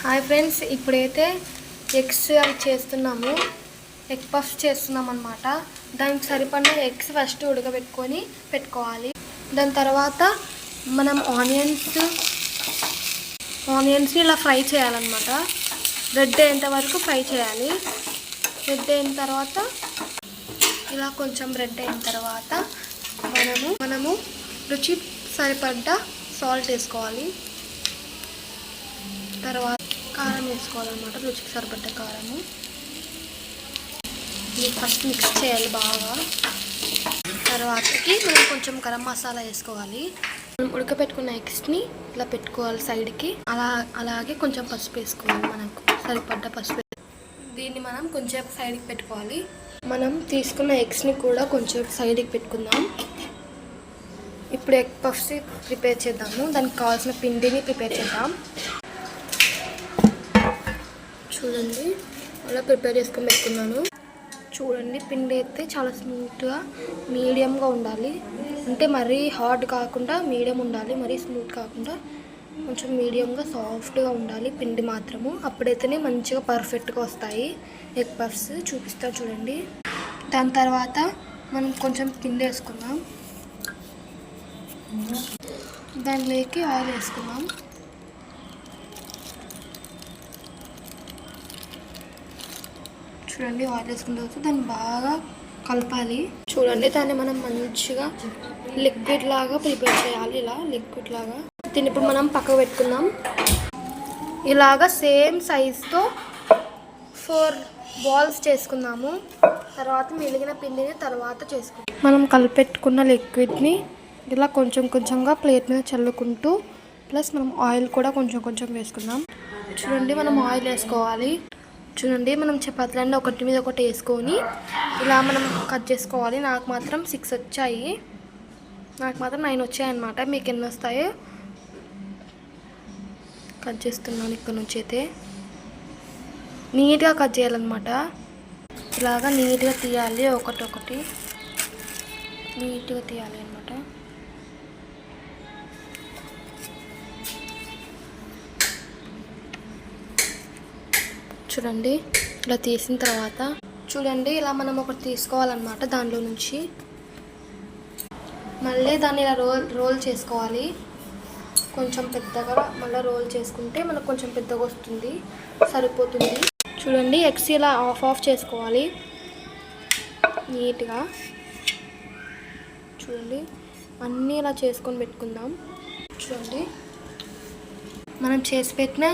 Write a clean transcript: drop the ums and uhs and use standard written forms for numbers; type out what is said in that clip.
Hi friends, ఇప్పుడైతే eggs అవి చేస్తున్నాము. ఎగ్ పఫ్స్ చేస్తున్నాం అన్నమాట. దానికి సరిపడిన ఎగ్స్ ఫస్ట్ ఉడకబెట్టుకొని పెట్టుకోవాలి. దాని తర్వాత మనం ఆనియన్స్ ఇలా ఫ్రై చేయాలన్నమాట. రెడ్ అయ్యేంత వరకు ఫ్రై చేయాలి. రెడ్ అయిన తర్వాత ఇలా కొంచెం రెడ్ అయిన తర్వాత మనము రుచి సరిపడ్డ సాల్ట్ వేసుకోవాలి. తర్వాత కారం వేసుకోవాలన్నమాట, రుచికి సరిపడ్డ కారము. ఇది ఫస్ట్ మిక్స్ చేయాలి బాగా. తర్వాతకి మనం కొంచెం గరం మసాలా వేసుకోవాలి. మనం ఉడకపెట్టుకున్న ఎగ్స్ని ఇలా పెట్టుకోవాలి సైడ్కి. అలాగే కొంచెం పసుపు వేసుకోవాలి, మనకు సరిపడ్డ పసుపు. దీన్ని మనం కొంచెం సైడ్కి పెట్టుకోవాలి. మనం తీసుకున్న ఎగ్స్ని కూడా కొంచెం సైడ్కి పెట్టుకుందాం. ఇప్పుడు ఎగ్ పఫ్స్ ప్రిపేర్ చేద్దాము. దానికి కావాల్సిన పిండిని ప్రిపేర్ చేద్దాం. చూడండి, అలా ప్రిపేర్ చేసుకొని పెట్టుకున్నాను. చూడండి, పిండి అయితే చాలా స్మూత్గా మీడియంగా ఉండాలి. అంటే మరీ హార్డ్ కాకుండా మీడియం ఉండాలి, మరీ స్మూత్ కాకుండా కొంచెం మీడియంగా సాఫ్ట్గా ఉండాలి పిండి మాత్రము. అప్పుడైతేనే మంచిగా పర్ఫెక్ట్గా వస్తాయి ఎగ్ పఫ్స్. చూపిస్తాను చూడండి. దాని తర్వాత మనం కొంచెం పిండి వేసుకుందాం. దానిలోకి ఆయిల్ వేసుకుందాం. చూడండి, ఆయిల్ వేసుకున్న తర్వాత దాన్ని బాగా కలపాలి. చూడండి, దాన్ని మనం మంచిగా లిక్విడ్ లాగా ప్రిపేర్ చేయాలి. ఇలా లిక్విడ్ లాగా దీన్ని ఇప్పుడు మనం పక్కకు పెట్టుకుందాం. ఇలాగా సేమ్ సైజ్తో 4 బాల్స్ చేసుకుందాము. తర్వాత మిగిలిన పిండిని తర్వాత చేసుకుందాం. మనం కలిపెట్టుకున్న లిక్విడ్ని ఇలా కొంచెం కొంచెంగా ప్లేట్ మీద చల్లుకుంటూ, ప్లస్ మనం ఆయిల్ కూడా కొంచెం కొంచెం వేసుకుందాం. చూడండి, మనం ఆయిల్ వేసుకోవాలి. చూడండి, మనం చపాతీలన్నీ ఒకటి మీద ఒకటి వేసుకొని ఇలా మనం కట్ చేసుకోవాలి. నాకు మాత్రం 6 వచ్చాయి, నాకు మాత్రం 9 వచ్చాయి అన్నమాట. మీకు ఎన్ని వస్తాయో కట్ చేస్తున్నాను. ఇక్కడ నుంచి అయితే నీట్గా కట్ చేయాలన్నమాట. ఇలాగా నీట్గా తీయాలి, ఒకటొకటి నీట్గా తీయాలి అన్నమాట. చూడండి, ఇలా తీసిన తర్వాత చూడండి, ఇలా మనం ఒకటి తీసుకోవాలన్నమాట. దానిలో నుంచి మళ్ళీ దాన్ని ఇలా రోల్ చేసుకోవాలి. కొంచెం పెద్దగా మళ్ళీ రోల్ చేసుకుంటే మనకు కొంచెం పెద్దగా వస్తుంది, సరిపోతుంది. చూడండి, ఎగ్స్ ఇలా ఆఫ్ చేసుకోవాలి నీట్గా. చూడండి, అన్నీ ఇలా చేసుకొని పెట్టుకుందాం. చూడండి, మనం చేసి పెట్టిన